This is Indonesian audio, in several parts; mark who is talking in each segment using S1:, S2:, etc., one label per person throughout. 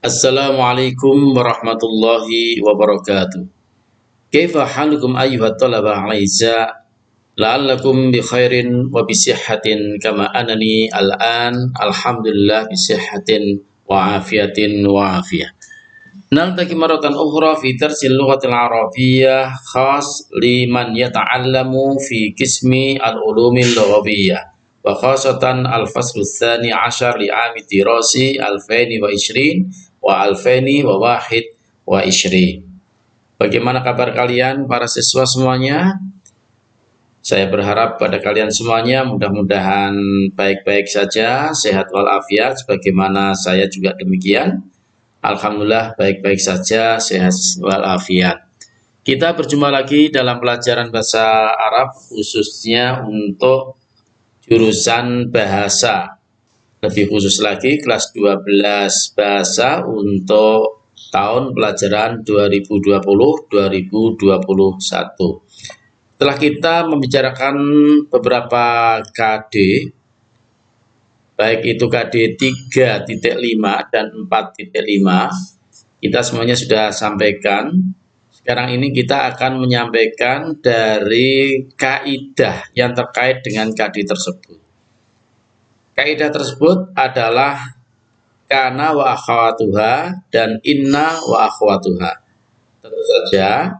S1: Assalamualaikum warahmatullahi wabarakatuh. Kaifa halukum ayyuhat talaba al-'izza? La'allakum bi khairin wa bi sihhatin kama anani al-an alhamdulillah bi sihhatin wa afiyatin wa afiyah. Naltaqi maratan ukhra fi darsil lughatil arabiyyah khas liman yata'allamu fi qismi al-ulumil lughawiyyah wa khasatan al-fasl tsani 'ashar li 'ami dirasi 2020 wa 2021. Bagaimana kabar kalian para siswa semuanya? Saya berharap pada kalian semuanya mudah-mudahan baik-baik saja, sehat walafiat, sebagaimana saya juga demikian. Alhamdulillah baik-baik saja, sehat walafiat. Kita berjumpa lagi dalam pelajaran bahasa Arab khususnya untuk jurusan bahasa. Lebih khusus lagi kelas 12 bahasa untuk tahun pelajaran 2020-2021. Setelah kita membicarakan beberapa KD, baik itu KD 3.5 dan 4.5, kita semuanya sudah sampaikan. Sekarang ini kita akan menyampaikan dari kaidah yang terkait dengan KD tersebut. Kaidah tersebut adalah kana wa akhwatuha dan inna wa akhwatuha. Tentu saja,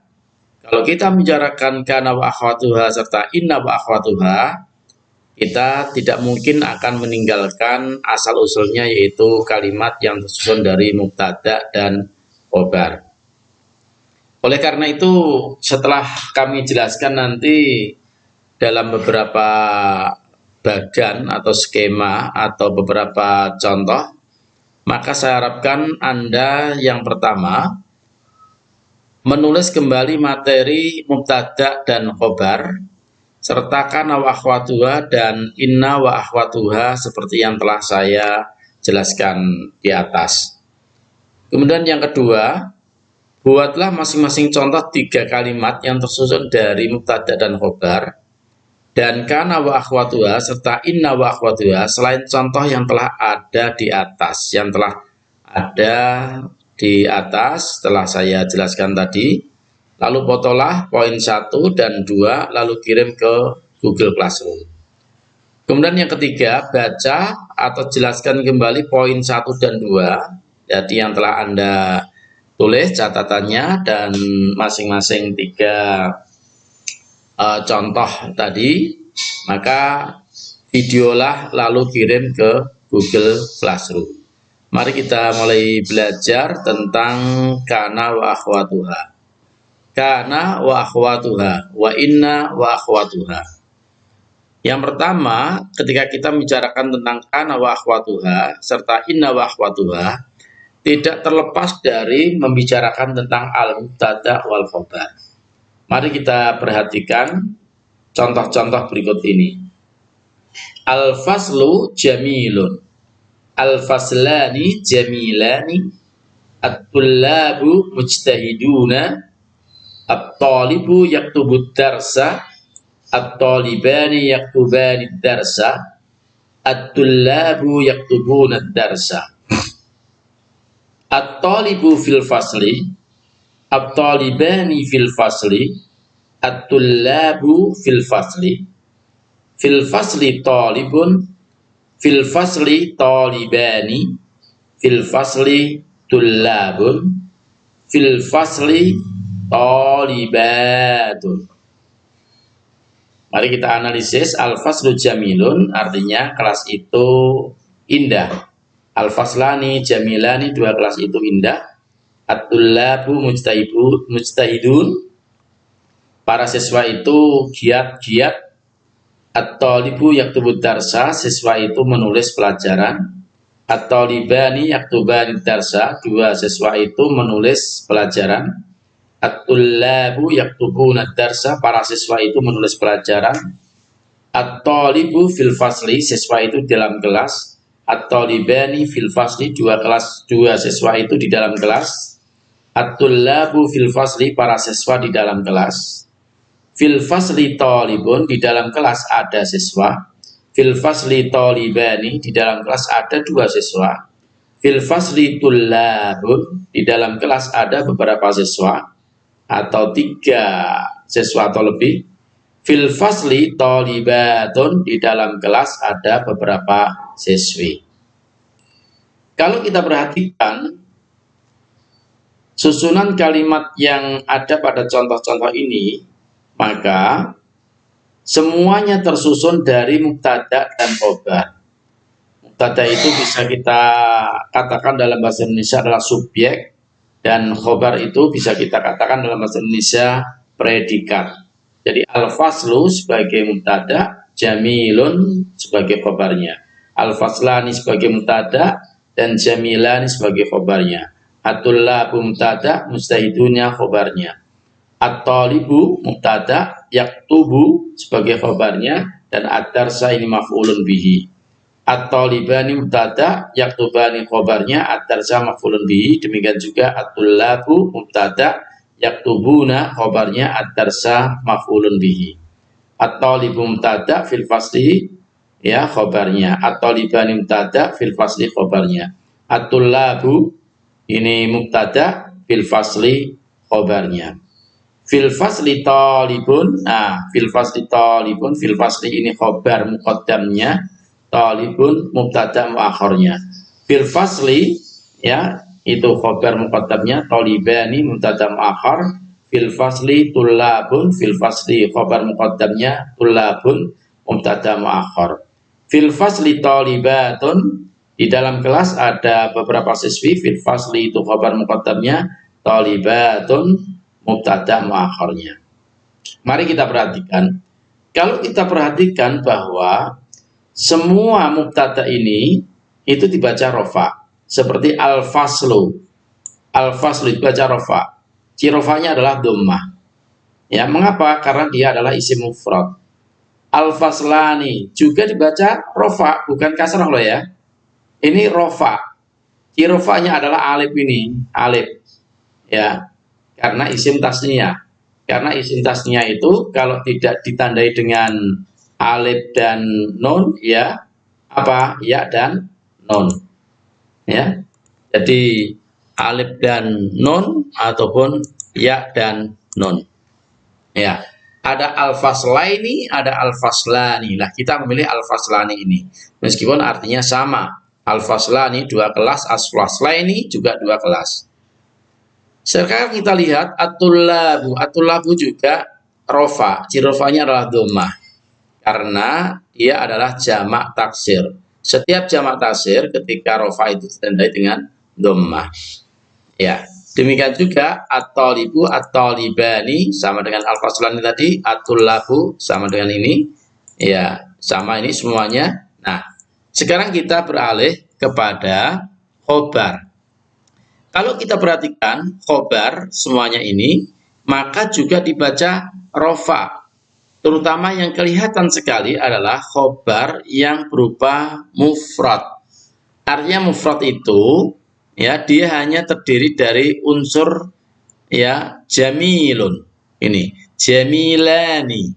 S1: kalau kita membicarakan kana wa akhwatuha serta inna wa akhwatuha, kita tidak mungkin akan meninggalkan asal-usulnya, yaitu kalimat yang tersusun dari mubtada dan khobar. Oleh karena itu, setelah kami jelaskan nanti dalam beberapa bagan atau skema atau beberapa contoh, maka saya harapkan Anda yang pertama menulis kembali materi mubtada dan khobar serta kana wa akhwatuha dan inna wa akhwatuha seperti yang telah saya jelaskan di atas. Kemudian yang kedua, buatlah masing-masing contoh 3 kalimat yang tersusun dari mubtada dan khobar dan kana wa akhwatuha serta inna wa akhwatuha selain contoh yang telah ada di atas, telah saya jelaskan tadi. Lalu fotolah poin 1 dan 2 lalu kirim ke Google Classroom. Kemudian yang ketiga, baca atau jelaskan kembali poin 1 dan 2, jadi yang telah Anda tulis catatannya dan masing-masing 3 contoh tadi, maka videolah lalu kirim ke Google Classroom. Mari kita mulai belajar tentang kana wa akhwatuha. Kana wa akhwatuha wa inna wa akhwatuha. Yang pertama, ketika kita membicarakan tentang kana wa akhwatuha serta inna wa akhwatuha, tidak terlepas dari membicarakan tentang al-mubtada wal khobar. Mari kita perhatikan contoh-contoh berikut ini. Al-faslu jamilun. Al-faslani jamilani. At-tullabu mujtahiduna. At-talibu yaktubu darsa. At-talibani yaktubani darsa. At-tullabu yaktubuna darsa. At-talibu fil fasli. At-talibani fil fasli, at-tullabu fil fasli. Fil fasli talibun, fil fasli talibani, fil fasli tullabun, fil fasli talibatun. Mari kita analisis. Al-faslu jamilun artinya kelas itu indah. Al-faslani jamilani, 2 kelas itu indah. At-tullabu mujtahidun, para siswa itu giat-giat. At-talibu yaktubu darsa, siswa itu menulis pelajaran. At-talibani yaktubani darsa, 2 siswa itu menulis pelajaran. At-tullabu yaktubuna darsa, para siswa itu menulis pelajaran. At-talibu fil fasli, siswa itu dalam kelas. At-talibani fil fasli, 2 siswa itu di dalam kelas. At-tullabu fil fasli, para siswa di dalam kelas. Fil fasli talibun, di dalam kelas ada siswa. Fil fasli talibani, di dalam kelas ada 2 siswa. Fil fasli tullabun, di dalam kelas ada beberapa siswa atau 3 siswa atau lebih. Fil fasli thalibatun, di dalam kelas ada beberapa siswi. Kalau kita perhatikan susunan kalimat yang ada pada contoh-contoh ini, maka semuanya tersusun dari mubtada dan khobar. Mubtada itu bisa kita katakan dalam bahasa Indonesia adalah subjek, dan khobar itu bisa kita katakan dalam bahasa Indonesia predikat. Jadi al-faslu sebagai mubtada, jamilun sebagai khobarnya, al-faslani sebagai mubtada, dan jamilani sebagai khobarnya. At-tullabu mubtada, mustahidunnya khobarnya. At-talibu mubtada, yaktubu sebagai khobarnya, dan ad-darsa ini maf'ulun bihi. At-talibani mubtada, yaktubani khobarnya, ad-darsa maf'ulun bihi. Demikian juga at-tullabu mubtada, yaktubuna khobarnya, ad-darsa maf'ulun bihi. At-talibu mubtada fil fasli, ya, khobarnya. At-talibani mubtada fil fasli, khobarnya. At-tullabu ini mubtada fil fasli, khobarnya. Fil fasli talibun, nah fil fasli talibun, fil fasli ini khobar muqaddamnya, talibun mubtada muakhirnya. Fil fasli, ya, itu khobar muqaddamnya, talibani mubtada muakhir. Fil fasli tullabun, fil fasli khobar muqaddamnya, tullabun mubtada muakhir. Fil fasli talibatun, di dalam kelas ada beberapa siswi. Fil fasli itu khobar muqaddamnya, talibatun mubtada muakhirnya. Mari kita perhatikan. Kalau kita perhatikan bahwa semua mubtada ini itu dibaca rofa, seperti al-faslu. Al-faslu dibaca rofa. Cirofanya adalah dhammah. Ya, mengapa? Karena dia adalah isim mufrad. Al-faslani juga dibaca rofa, bukan kasrah loh ya. Ini rofa. Cirofanya adalah alif ini, alif. Ya, karena isim tasniyah. Karena isim tasniyah itu kalau tidak ditandai dengan alif dan nun, ya apa? Ya dan nun. Ya. Jadi alif dan nun ataupun ya dan nun. Ya. Ada al-faslaini, ada al-faslani. Nah, kita memilih al-faslani ini. Meskipun artinya sama. Al-faslani 2 kelas, al-faslaini juga 2 kelas. Sekarang kita lihat at-tullabu. At-tullabu juga rofa. Cirofanya adalah dhammah. Karena dia adalah jamak taksir. Setiap jamak taksir ketika rofa itu ditandai dengan dhammah. Ya, demikian juga at-talibu, at-talibani sama dengan al-faslani tadi, at-tullabu sama dengan ini. Ya, sama ini semuanya. Nah, sekarang kita beralih kepada khobar. Kalau kita perhatikan khobar semuanya ini, maka juga dibaca rofa. Terutama yang kelihatan sekali adalah khobar yang berupa mufrad. Artinya mufrad itu, ya, dia hanya terdiri dari unsur, ya, jamilun. Ini jamilani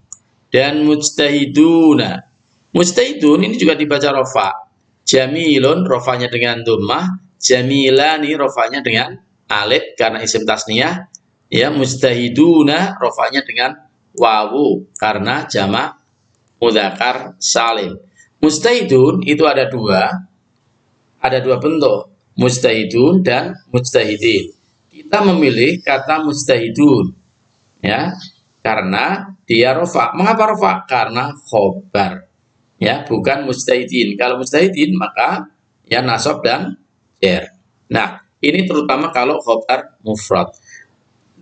S1: dan mujtahiduna. Mujtahidun ini juga dibaca rofa. Jamilun rofanya dengan dhammah. Jamilani rofanya dengan alif karena isim tasniyah, ya. Mujtahiduna rofanya dengan wawu karena jamak mudzakkar salim. Mujtahidun itu ada dua bentuk, mujtahidun dan mujtahidin. Kita memilih kata mujtahidun, ya, karena dia rofa. Mengapa rofa? Karena khobar, ya, bukan mujtahidin. Kalau mujtahidin maka ya nasab dan jar. Nah, ini terutama kalau khobar mufrad.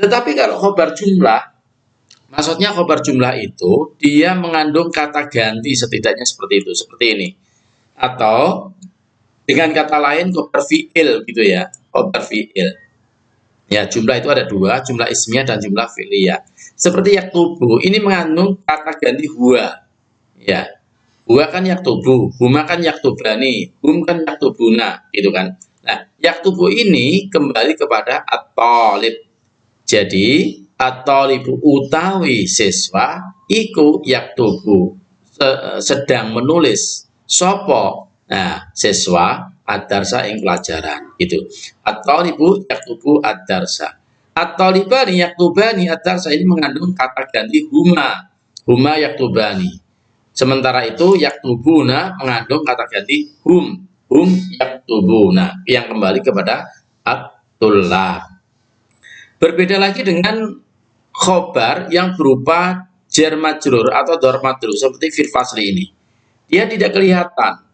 S1: Tetapi kalau khobar jumlah, maksudnya khobar jumlah itu dia mengandung kata ganti setidaknya seperti itu, seperti ini. Atau dengan kata lain khobar fi'il gitu ya, khobar fi'il. Ya, jumlah itu ada 2, jumlah ismiyah dan jumlah fi'liyah. Seperti yaktubu, ini mengandung kata ganti huwa. Ya. Huwa kan yaktubu, huma kan yaktubani, hum kan yaktubuna, gitu kan. Nah, yaktubu ini kembali kepada at-talib. Jadi, at-talibu utawi siswa iku yaktubu sedang menulis sopo. Nah, siswa ad-darsa ing pelajaran gitu. At-thalibu yaktubu ad-darsa. At-talibani yaktubani ad-darsa ini mengandung kata ganti huma. Huma yaktubani. Sementara itu yaktubuna mengandung kata ganti hum. Hum yaktubuna yang kembali kepada at-tullab. Berbeda lagi dengan khobar yang berupa jar majrur atau dzarf majrur seperti fil fasli ini. Dia tidak kelihatan.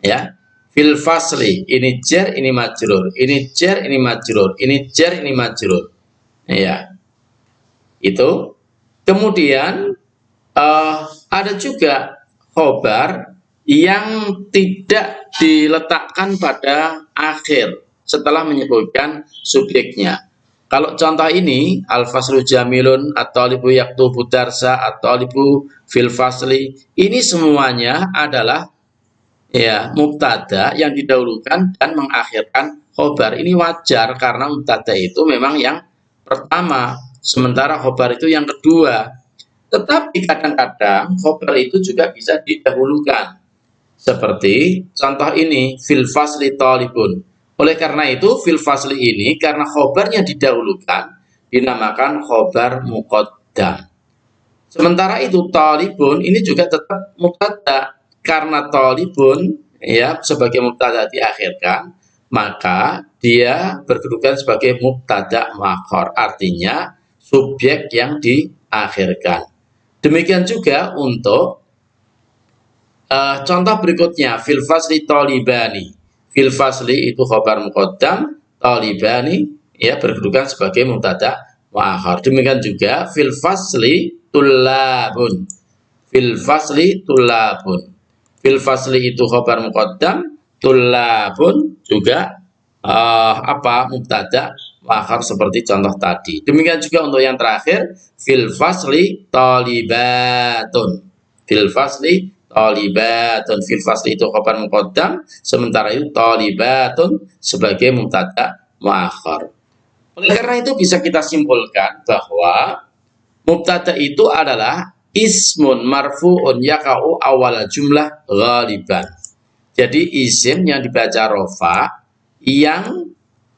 S1: Ya. Fil fasli ini jar ini majrur, ini jar ini majrur, ini jar ini majrur. Ya. Itu. Kemudian ada juga khobar yang tidak diletakkan pada akhir setelah menyebutkan subjeknya. Kalau contoh ini, al-faslu jamilun, at-talibu yaktubu darsa, at-talibu fil fasli, ini semuanya adalah ya mubtada yang didahulukan dan mengakhirkan khobar. Ini wajar karena mubtada itu memang yang pertama, sementara khobar itu yang kedua. Tetapi kadang-kadang khobar itu juga bisa didahulukan. Seperti contoh ini, fil fasli talibun. Oleh karena itu, fil fasli ini karena khobarnya didahulukan, dinamakan khobar muqaddam. Sementara itu, talibun ini juga tetap mubtada. Karena talibun ya sebagai mubtada diakhirkan, maka dia berkedudukan sebagai mubtada muakhar. Artinya, subjek yang diakhirkan. Demikian juga untuk contoh berikutnya, fil fasli talibani. Fil fasli itu khobar muqaddam, talibani ya berkedudukan sebagai mubtada muakhar. Demikian juga fil fasli tullabun. Fil fasli tullabun. Fil fasli itu khobar muqaddam, tullabun juga mubtada muakhar seperti contoh tadi. Demikian juga untuk yang terakhir, fil fasli talibatun. Fil fasli talibatun. Fil fasli itu khobar muqaddam, sementara itu talibatun sebagai mubtada muakhar. Oleh karena itu bisa kita simpulkan bahwa mubtada itu adalah ismun marfu'un yaka'u awal jumlah ghaliban. Jadi isim yang dibaca rofa yang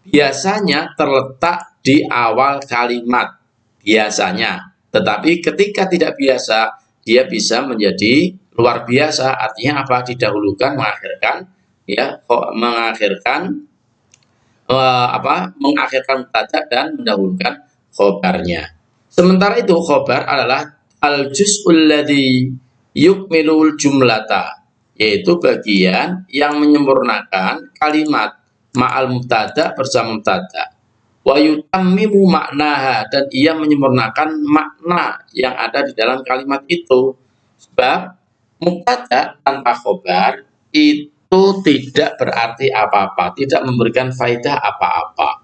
S1: biasanya terletak di awal kalimat biasanya. Tetapi ketika tidak biasa, dia bisa menjadi luar biasa. Artinya apa? Didahulukan, mengakhirkan ya, mengakhirkan mubtada dan mendahulukan khobarnya. Sementara itu khobar adalah al-juz'ul ladzi yukmilul jumlata, yaitu bagian yang menyempurnakan kalimat ma'al mubtada bersama mubtada. Wa yutammimu maknaha, dan ia menyempurnakan makna yang ada di dalam kalimat itu. Sebab mubtada tanpa khobar itu tidak berarti apa-apa, tidak memberikan faedah apa-apa.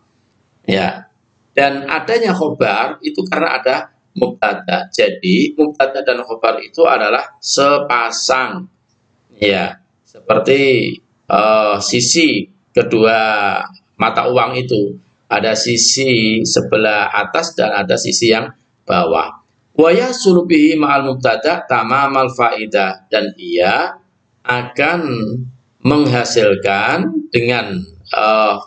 S1: Ya. Dan adanya khobar itu karena ada mubtada. Jadi mubtada dan khobar itu adalah sepasang. Ya, seperti sisi kedua mata uang itu. Ada sisi sebelah atas dan ada sisi yang bawah. Wa yahsulu bihi ma'al mubtada tamamal faidah, dan ia akan menghasilkan dengan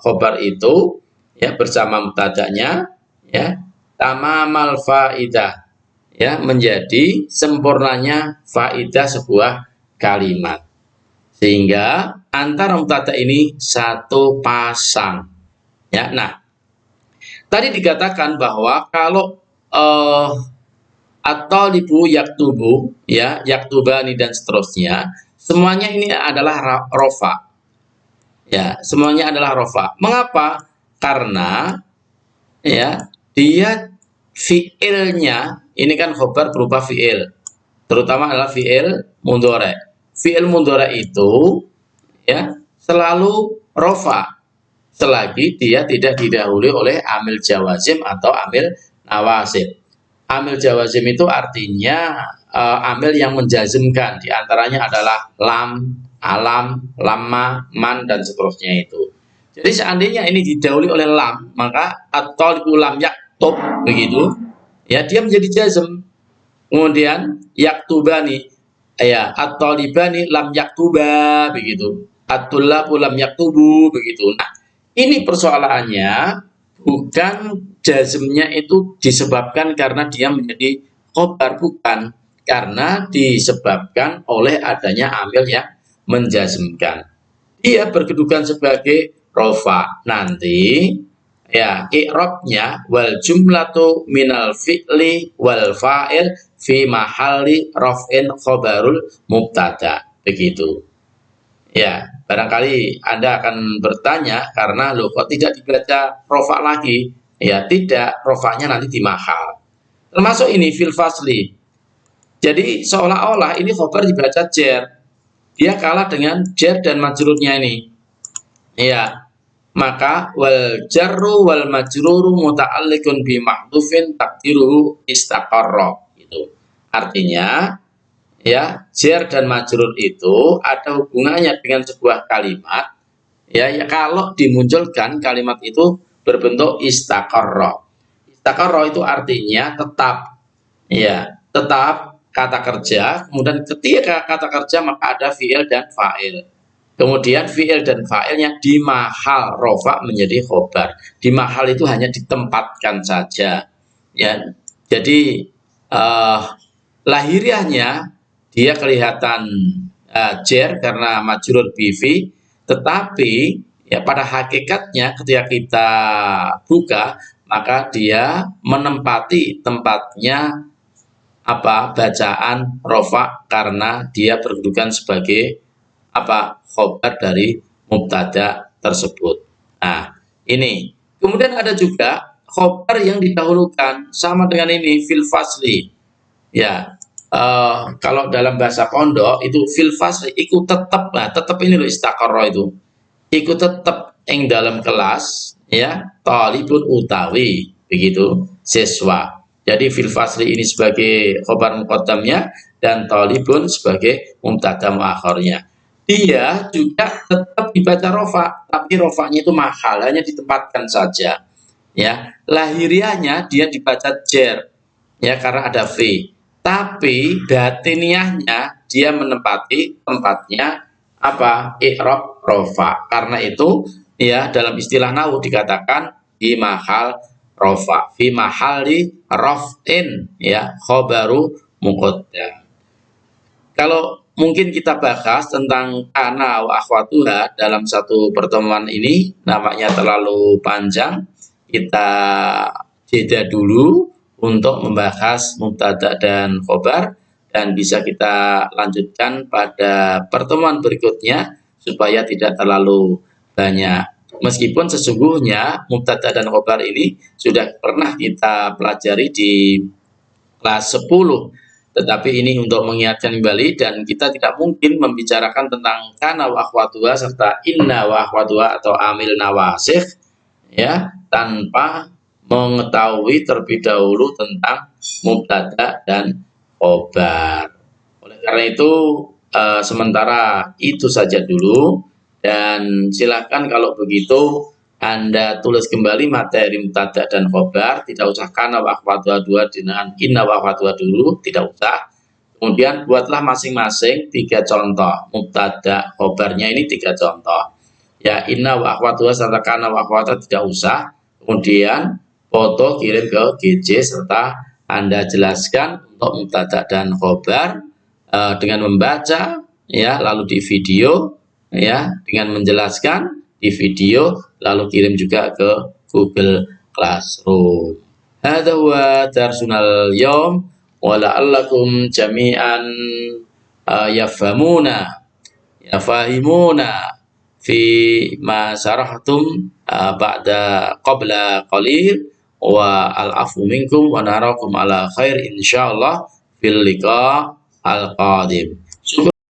S1: khobar itu ya bersama mubtadanya ya tamamal faidah, ya menjadi sempurnanya faidah sebuah kalimat, sehingga antara mubtada ini satu pasang ya. Nah, tadi dikatakan bahwa kalau at-talibu yaktubu ya, yaktubani dan seterusnya, semuanya ini adalah rofa. Ya, semuanya adalah rofa. Mengapa? Karena ya, dia fiilnya ini kan khobar berupa fiil. Terutama adalah fiil mudhari. Fiil mudhari itu ya selalu rofa selagi dia tidak didahului oleh amil jawazim atau amil nawasib. Amil jawazim itu artinya amil yang menjazmkan, diantaranya adalah lam, alam, lamma, man, dan seterusnya itu. Jadi seandainya ini didahului oleh lam, maka at-talibu lam yaktub, begitu, ya dia menjadi jazm. Kemudian yaktubani, ya at-talibani lam yaktuba, begitu. at-tullabu lam yaktubu begitu. Nah, ini persoalannya bukan jazmnya itu disebabkan karena dia menjadi khobar, bukan, karena disebabkan oleh adanya amil yang menjazmkan. Dia berkedudukan sebagai rofa. Nanti ya i'rabnya wal jumlatu minal fi'li wal fa'il fi mahalli raf'in khobarul mubtada. Begitu. Ya, barangkali Anda akan bertanya karena loh kok tidak dibaca rofa lagi? Ya, tidak, rofanya nanti di mahal. Termasuk ini fil fasli. Jadi seolah-olah ini khobar dibaca jer. Dia kalah dengan jer dan majrurnya ini. Ya, maka wal jarru wal majruru muta'alliqun bi mahdhufin taqdiruhu istaqarra gitu. Artinya ya, jar dan majrur itu ada hubungannya dengan sebuah kalimat ya, ya kalau dimunculkan kalimat itu berbentuk istaqarra. Istaqarra itu artinya tetap, ya, tetap kata kerja, kemudian ketika kata kerja maka ada fi'il dan fa'il. Kemudian fi'il dan fa'ilnya di mahal rofa menjadi khobar. Di mahal itu hanya ditempatkan saja. Ya, jadi lahiriahnya dia kelihatan jer karena majrur bifi, tetapi ya pada hakikatnya ketika kita buka maka dia menempati tempatnya bacaan rofa karena dia berkedudukan sebagai khobar dari mubtada tersebut. Nah, ini. Kemudian ada juga khobar yang didahulukan sama dengan ini fil fasli. Ya, kalau dalam bahasa pondok itu fil fasli ikut tetap. Nah, tetap ini loh istaqarra itu. Ikut tetap yang dalam kelas ya, talibun utawi begitu, siswa. Jadi fil fasli ini sebagai khobar muqaddamnya dan talibun sebagai mubtada muakhirnya. Dia juga tetap dibaca rofa, tapi rofanya itu mahal, hanya ditempatkan saja. Ya, lahiriahnya dia dibaca jer, ya karena ada v. Tapi batiniahnya dia menempati tempatnya i'rab rofa. Karena itu ya dalam istilah nahwu dikatakan di mahal rofa, fi mahali raf'in ya khobaru muqaddam. Kalau mungkin kita bahas tentang kana wa akhwatuha dalam satu pertemuan ini namanya terlalu panjang, kita jeda dulu untuk membahas mubtada dan khobar dan bisa kita lanjutkan pada pertemuan berikutnya supaya tidak terlalu banyak. Meskipun sesungguhnya mubtada dan khobar ini sudah pernah kita pelajari di kelas 10, tetapi ini untuk mengingatkan kembali dan kita tidak mungkin membicarakan tentang kana wa akhwatuha serta inna wa akhwatuha atau amil nawasikh ya tanpa mengetahui terlebih dahulu tentang mubtada dan khobar. Oleh karena itu sementara itu saja dulu dan silakan kalau begitu Anda tulis kembali materi mubtada dan khobar, tidak usah kana wa akhwatuha dua dengan inna wa akhwatuha dulu, tidak usah. Kemudian buatlah masing-masing 3 contoh mubtada khobarnya ini 3 contoh. Ya inna wa akhwatuha serta kana wa akhwatuha tidak usah. Kemudian foto kirim ke GC serta Anda jelaskan untuk mubtada dan khobar dengan membaca ya lalu di video ya dengan menjelaskan di video lalu kirim juga ke Google Classroom. Hadza huwa darsunal yaum wa la'allakum jami'an yafahimuna fi ma sarahtum ba'da qabla qalil wa al-afu minkum wa narakum ala khair insyaallah fil liqa al qadim.